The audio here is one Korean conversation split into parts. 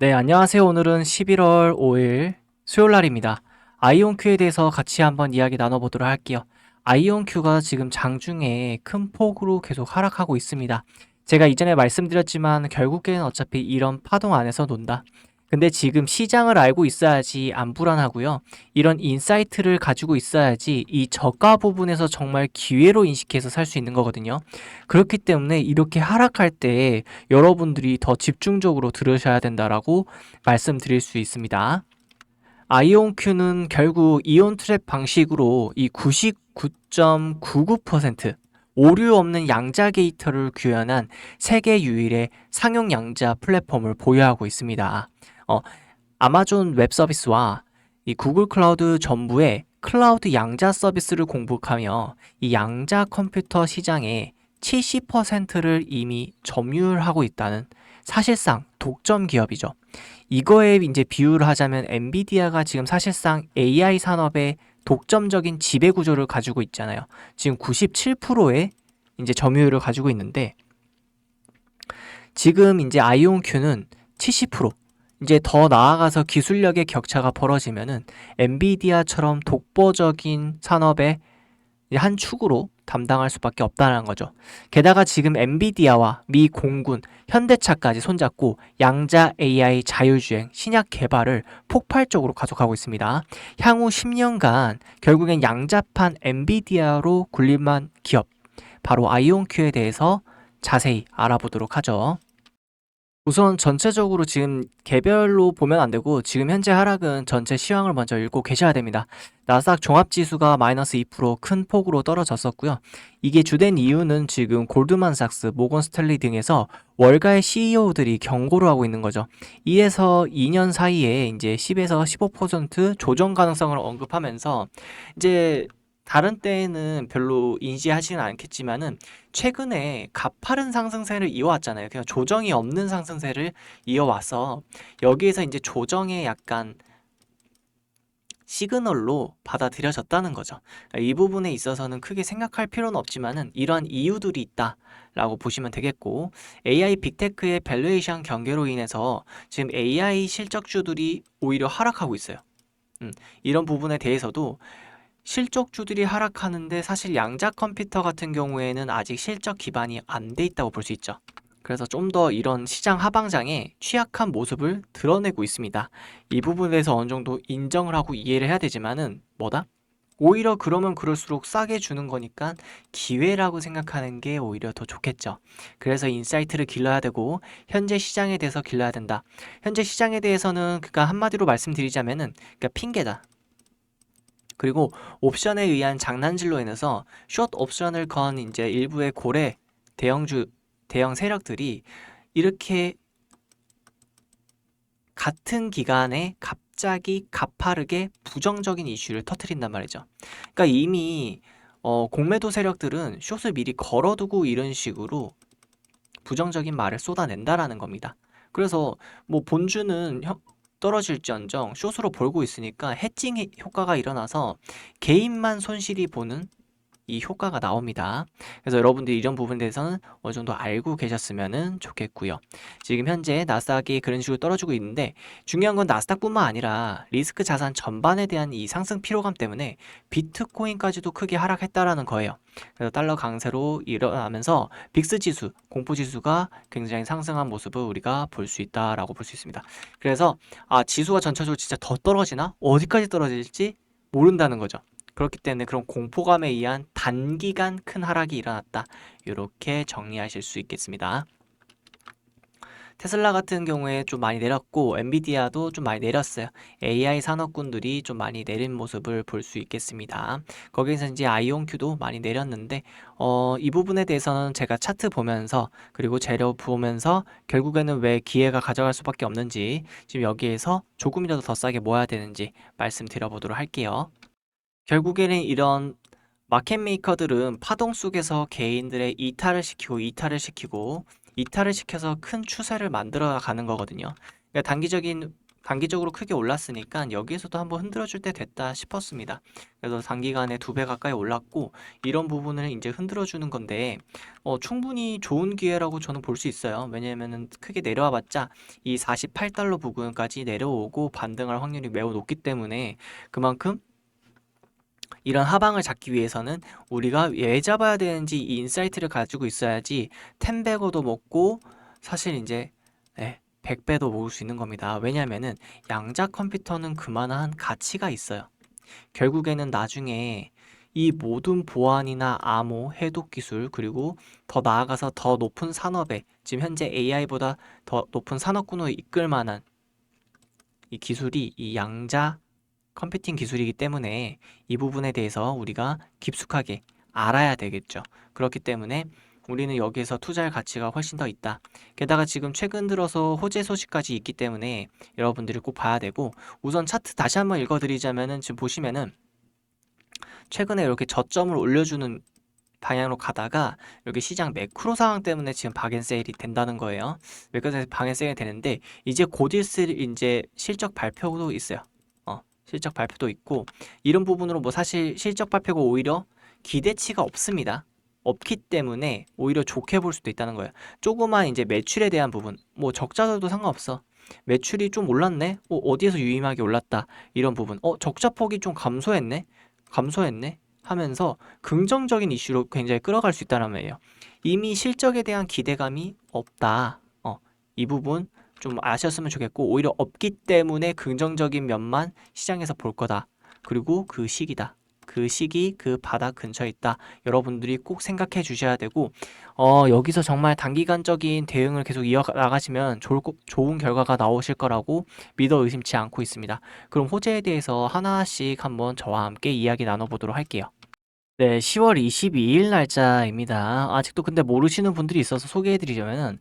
네, 안녕하세요. 오늘은 11월 5일 수요일 날입니다. 아이온큐에 대해서 같이 한번 이야기 나눠보도록 할게요. 아이온큐가 지금 장중에 큰 폭으로 계속 하락하고 있습니다. 제가 이전에 말씀드렸지만 결국에는 어차피 이런 파동 안에서 논다. 근데 지금 시장을 알고 있어야지 안 불안하고요. 이런 인사이트를 가지고 있어야지 이 저가 부분에서 정말 기회로 인식해서 살 수 있는 거거든요. 그렇기 때문에 이렇게 하락할 때 여러분들이 더 집중적으로 들으셔야 된다라고 말씀드릴 수 있습니다. 아이온큐는 결국 이온 트랩 방식으로 이 99.99% 오류 없는 양자 게이터를 구현한 세계 유일의 상용 양자 플랫폼을 보유하고 있습니다. 어, 아마존 웹 서비스와 이 구글 클라우드 전부의 클라우드 양자 서비스를 공급하며 이 양자 컴퓨터 시장의 70%를 이미 점유하고 있다는 사실상 독점 기업이죠. 이거에 이제 비유를 하자면 엔비디아가 지금 사실상 AI 산업의 독점적인 지배 구조를 가지고 있잖아요. 지금 97%의 이제 점유율을 가지고 있는데 지금 이제 아이온큐는 70%, 이제 더 나아가서 기술력의 격차가 벌어지면은 엔비디아처럼 독보적인 산업의 한 축으로 담당할 수밖에 없다는 거죠. 게다가 지금 엔비디아와 미 공군, 현대차까지 손잡고 양자 AI 자율주행 신약 개발을 폭발적으로 가속하고 있습니다. 향후 10년간 결국엔 양자판 엔비디아로 군림한 기업, 바로 아이온큐에 대해서 자세히 알아보도록 하죠. 우선 전체적으로 지금 개별로 보면 안 되고 지금 현재 하락은 전체 시황을 먼저 읽고 계셔야 됩니다. 나스닥 종합지수가 마이너스 2%큰 폭으로 떨어졌었고요. 이게 주된 이유는 지금 골드만삭스, 모건 스탠리 등에서 월가의 CEO들이 경고를 하고 있는 거죠. 이에서 2년 사이에 이제 10에서 15% 조정 가능성을 언급하면서 이제 다른 때에는 별로 인지하지는 않겠지만은 최근에 가파른 상승세를 이어왔잖아요. 그냥 조정이 없는 상승세를 이어와서 여기에서 이제 조정의 약간 시그널로 받아들여졌다는 거죠. 이 부분에 있어서는 크게 생각할 필요는 없지만은 이러한 이유들이 있다라고 보시면 되겠고, AI 빅테크의 밸류에이션 경계로 인해서 지금 AI 실적주들이 오히려 하락하고 있어요. 이런 부분에 대해서도 실적주들이 하락하는데 사실 양자 컴퓨터 같은 경우에는 아직 실적 기반이 안 돼 있다고 볼 수 있죠. 그래서 좀 더 이런 시장 하방장에 취약한 모습을 드러내고 있습니다. 이 부분에 대해서 어느 정도 인정을 하고 이해를 해야 되지만은 뭐다? 오히려 그러면 그럴수록 싸게 주는 거니까 기회라고 생각하는 게 오히려 더 좋겠죠. 그래서 인사이트를 길러야 되고 현재 시장에 대해서 길러야 된다. 현재 시장에 대해서는 그러니까 한마디로 말씀드리자면은 그러니까 핑계다. 그리고 옵션에 의한 장난질로 인해서 숏 옵션을 건 이제 일부의 고래 대형 세력들이 이렇게 같은 기간에 갑자기 가파르게 부정적인 이슈를 터트린단 말이죠. 그러니까 이미 공매도 세력들은 숏을 미리 걸어두고 이런 식으로 부정적인 말을 쏟아낸다라는 겁니다. 그래서 뭐 본주는 떨어질지언정 숏으로 벌고 있으니까 해칭 효과가 일어나서 개인만 손실이 보는 이 효과가 나옵니다. 그래서 여러분들이 이런 부분에 대해서는 어느 정도 알고 계셨으면 좋겠고요. 지금 현재 나스닥이 그런 식으로 떨어지고 있는데 중요한 건 나스닥뿐만 아니라 리스크 자산 전반에 대한 이 상승 피로감 때문에 비트코인까지도 크게 하락했다라는 거예요. 그래서 달러 강세로 일어나면서 빅스 지수, 공포 지수가 굉장히 상승한 모습을 우리가 볼 수 있다라고 볼 수 있습니다. 그래서 지수가 전체적으로 진짜 더 떨어지나? 어디까지 떨어질지 모른다는 거죠. 그렇기 때문에 그런 공포감에 의한 단기간 큰 하락이 일어났다. 이렇게 정리하실 수 있겠습니다. 테슬라 같은 경우에 좀 많이 내렸고 엔비디아도 좀 많이 내렸어요. AI 산업군들이 좀 많이 내린 모습을 볼 수 있겠습니다. 거기에서 이제 아이온큐도 많이 내렸는데 이 부분에 대해서는 제가 차트 보면서 그리고 재료 보면서 결국에는 왜 기회가 가져갈 수밖에 없는지 지금 여기에서 조금이라도 더 싸게 모아야 되는지 말씀드려보도록 할게요. 결국에는 이런 마켓 메이커들은 파동 속에서 개인들의 이탈을 시켜서 큰 추세를 만들어 가는 거거든요. 그러니까 단기적인 단기적으로 크게 올랐으니까 여기에서도 한번 흔들어줄 때 됐다 싶었습니다. 그래서 단기간에 2배 가까이 올랐고 이런 부분을 이제 흔들어주는 건데 충분히 좋은 기회라고 저는 볼 수 있어요. 왜냐면은 크게 내려와 봤자 이 48달러 부근까지 내려오고 반등할 확률이 매우 높기 때문에 그만큼 이런 하방을 잡기 위해서는 우리가 왜 잡아야 되는지 이 인사이트를 가지고 있어야지 10배고도 먹고 사실 이제 100배도 먹을 수 있는 겁니다. 왜냐면은 양자 컴퓨터는 그만한 가치가 있어요. 결국에는 나중에 이 모든 보안이나 암호, 해독 기술 그리고 더 나아가서 더 높은 산업에 지금 현재 AI보다 더 높은 산업군을 이끌 만한 이 기술이 이 양자 컴퓨팅 기술이기 때문에 이 부분에 대해서 우리가 깊숙하게 알아야 되겠죠. 그렇기 때문에 우리는 여기에서 투자할 가치가 훨씬 더 있다. 게다가 지금 최근 들어서 호재 소식까지 있기 때문에 여러분들이 꼭 봐야 되고 우선 차트 다시 한번 읽어드리자면은 지금 보시면은 최근에 이렇게 저점을 올려주는 방향으로 가다가 여기 시장 매크로 상황 때문에 지금 박앤세일이 된다는 거예요. 매크로에서 박앤세일이 되는데 이제 곧 있을 이제 실적 발표도 있어요. 실적 발표도 있고 이런 부분으로 뭐 사실 실적 발표가 오히려 기대치가 없습니다. 없기 때문에 오히려 좋게 볼 수도 있다는 거예요. 조그만 이제 매출에 대한 부분, 뭐 적자도 상관없어. 매출이 좀 올랐네? 어디에서 유의미하게 올랐다. 이런 부분. 적자폭이 좀 감소했네? 하면서 긍정적인 이슈로 굉장히 끌어갈 수 있다는 말이에요. 이미 실적에 대한 기대감이 없다. 이 부분 좀 아셨으면 좋겠고 오히려 없기 때문에 긍정적인 면만 시장에서 볼 거다. 그리고 그 시기다. 그 시기 그 바닥 근처에 있다. 여러분들이 꼭 생각해 주셔야 되고 여기서 정말 단기간적인 대응을 계속 이어나가시면 좋은 결과가 나오실 거라고 믿어 의심치 않고 있습니다. 그럼 호재에 대해서 하나씩 한번 저와 함께 이야기 나눠보도록 할게요. 네, 10월 22일 날짜입니다. 아직도 근데 모르시는 분들이 있어서 소개해드리자면은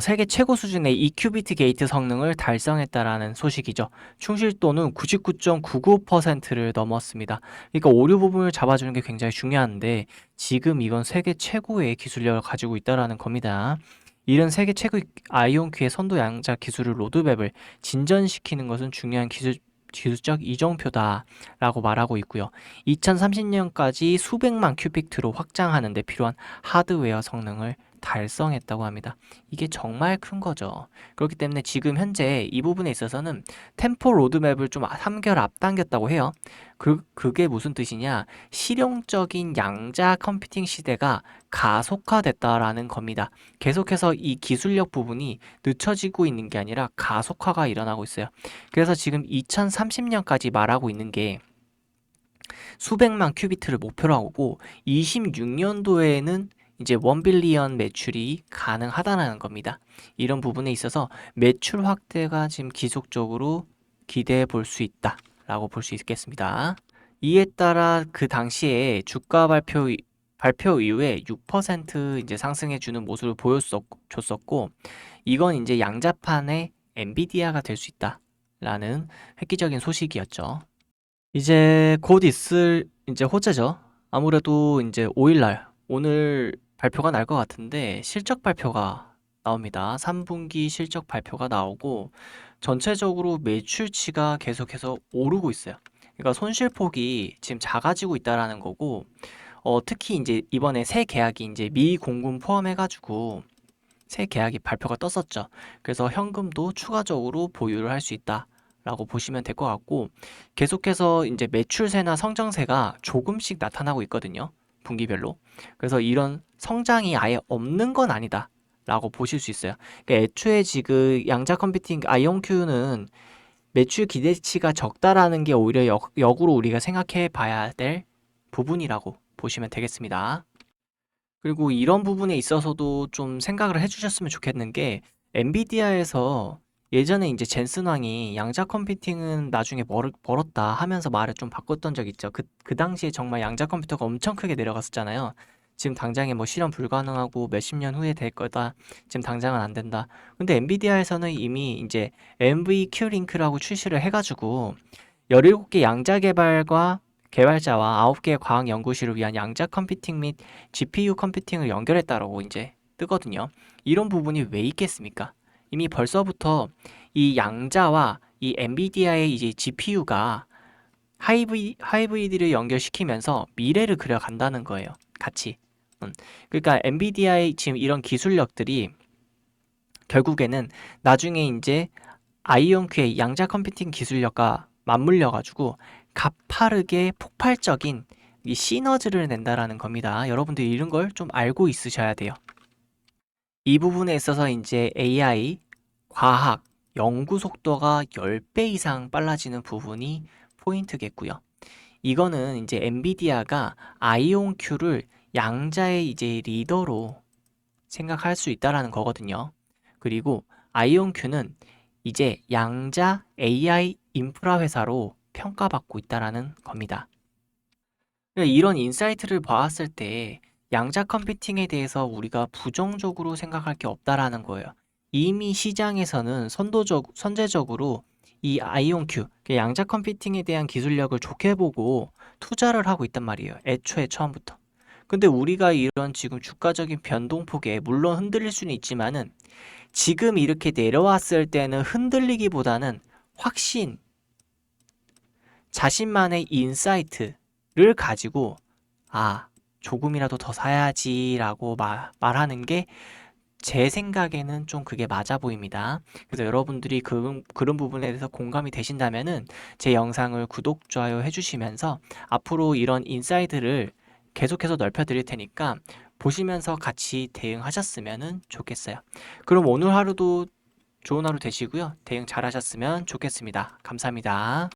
세계 최고 수준의 2큐비트 게이트 성능을 달성했다라는 소식이죠. 충실도는 99.99%를 넘었습니다. 그러니까 오류 부분을 잡아주는 게 굉장히 중요한데 지금 이건 세계 최고의 기술력을 가지고 있다라는 겁니다. 이런 세계 최고 아이온큐의 선도 양자 기술을 로드맵을 진전시키는 것은 중요한 기술적 이정표다라고 말하고 있고요. 2030년까지 수백만 큐빅트로 확장하는 데 필요한 하드웨어 성능을 달성했다고 합니다. 이게 정말 큰 거죠. 그렇기 때문에 지금 현재 이 부분에 있어서는 템포 로드맵을 좀 3개월 앞당겼다고 해요. 그게 무슨 뜻이냐? 실용적인 양자 컴퓨팅 시대가 가속화됐다라는 겁니다. 계속해서 이 기술력 부분이 늦춰지고 있는 게 아니라 가속화가 일어나고 있어요. 그래서 지금 2030년까지 말하고 있는 게 수백만 큐비트를 목표로 하고 26년도에는 이제 1빌리언 매출이 가능하다는 겁니다. 이런 부분에 있어서 매출 확대가 지금 지속적으로 기대해 볼 수 있다라고 볼 수 있겠습니다. 이에 따라 그 당시에 주가 발표 이후에 6% 이제 상승해 주는 모습을 보여줬었고 이건 이제 양자판의 엔비디아가 될 수 있다라는 획기적인 소식이었죠. 이제 곧 있을 이제 호재죠. 아무래도 이제 5일날 오늘 발표가 날 것 같은데 실적 발표가 나옵니다. 3분기 실적 발표가 나오고 전체적으로 매출치가 계속해서 오르고 있어요. 그러니까 손실폭이 지금 작아지고 있다라는 거고 특히 이제 이번에 새 계약이 이제 미 공군 포함해가지고 새 계약이 발표가 떴었죠. 그래서 현금도 추가적으로 보유를 할 수 있다라고 보시면 될 것 같고 계속해서 이제 매출세나 성장세가 조금씩 나타나고 있거든요. 분기별로. 그래서 이런 성장이 아예 없는 건 아니다. 라고 보실 수 있어요. 그러니까 애초에 지금 양자 컴퓨팅 아이온큐는 매출 기대치가 적다라는 게 오히려 역으로 우리가 생각해 봐야 될 부분이라고 보시면 되겠습니다. 그리고 이런 부분에 있어서도 좀 생각을 해주셨으면 좋겠는 게 엔비디아에서 예전에 이제 젠슨 왕이 양자 컴퓨팅은 나중에 멀었다 하면서 말을 좀 바꿨던 적 있죠. 그 당시에 정말 양자 컴퓨터가 엄청 크게 내려갔었잖아요. 지금 당장에 뭐 실현 불가능하고 몇십 년 후에 될 거다. 지금 당장은 안 된다. 근데 엔비디아에서는 이미 이제 NVQ 링크라고 출시를 해가지고 17개 양자 개발자와 9개의 과학 연구실을 위한 양자 컴퓨팅 및 GPU 컴퓨팅을 연결했다라고 이제 뜨거든요. 이런 부분이 왜 있겠습니까? 이미 벌써부터 이 양자와 이 엔비디아의 이제 GPU가 하이브리드를 연결시키면서 미래를 그려간다는 거예요. 같이. 그러니까 엔비디아의 지금 이런 기술력들이 결국에는 나중에 이제 아이온큐의 양자 컴퓨팅 기술력과 맞물려 가지고 가파르게 폭발적인 이 시너지를 낸다라는 겁니다. 여러분들이 이런 걸 좀 알고 있으셔야 돼요. 이 부분에 있어서 이제 AI, 과학, 연구 속도가 10배 이상 빨라지는 부분이 포인트겠고요. 이거는 이제 엔비디아가 아이온큐를 양자의 이제 리더로 생각할 수 있다라는 거거든요. 그리고 아이온큐는 이제 양자 AI 인프라 회사로 평가받고 있다라는 겁니다. 이런 인사이트를 봤을 때 양자 컴퓨팅에 대해서 우리가 부정적으로 생각할 게 없다라는 거예요. 이미 시장에서는 선제적으로 이 아이온큐, 양자 컴퓨팅에 대한 기술력을 좋게 보고 투자를 하고 있단 말이에요. 애초에 처음부터. 근데 우리가 이런 지금 주가적인 변동폭에 물론 흔들릴 수는 있지만은 지금 이렇게 내려왔을 때는 흔들리기보다는 확신, 자신만의 인사이트를 가지고 조금이라도 더 사야지라고 말하는 게 제 생각에는 좀 그게 맞아 보입니다. 그래서 여러분들이 그런 부분에 대해서 공감이 되신다면은 제 영상을 구독, 좋아요 해주시면서 앞으로 이런 인사이트를 계속해서 넓혀드릴 테니까 보시면서 같이 대응하셨으면 좋겠어요. 그럼 오늘 하루도 좋은 하루 되시고요. 대응 잘 하셨으면 좋겠습니다. 감사합니다.